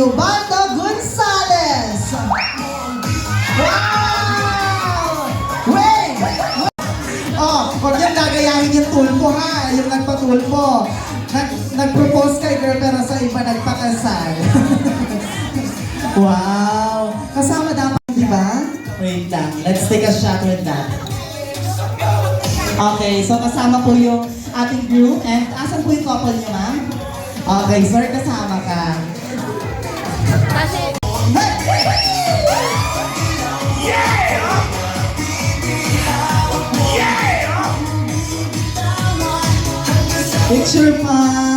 Ubando Gonzales. Wow! Wait! Oh, huwag yung gagayahin yung tulpo ha, yung nagpatulpo. Nag-propose kay girl pero sa iba nagpakasal. Wow! Kasama dapat, di ba? Wait lang, let's take a shot with that. Okay, so kasama po yung ating group and asan po yung couple niyo, ma'am? Okay, sir, kasama ka. Picture pa!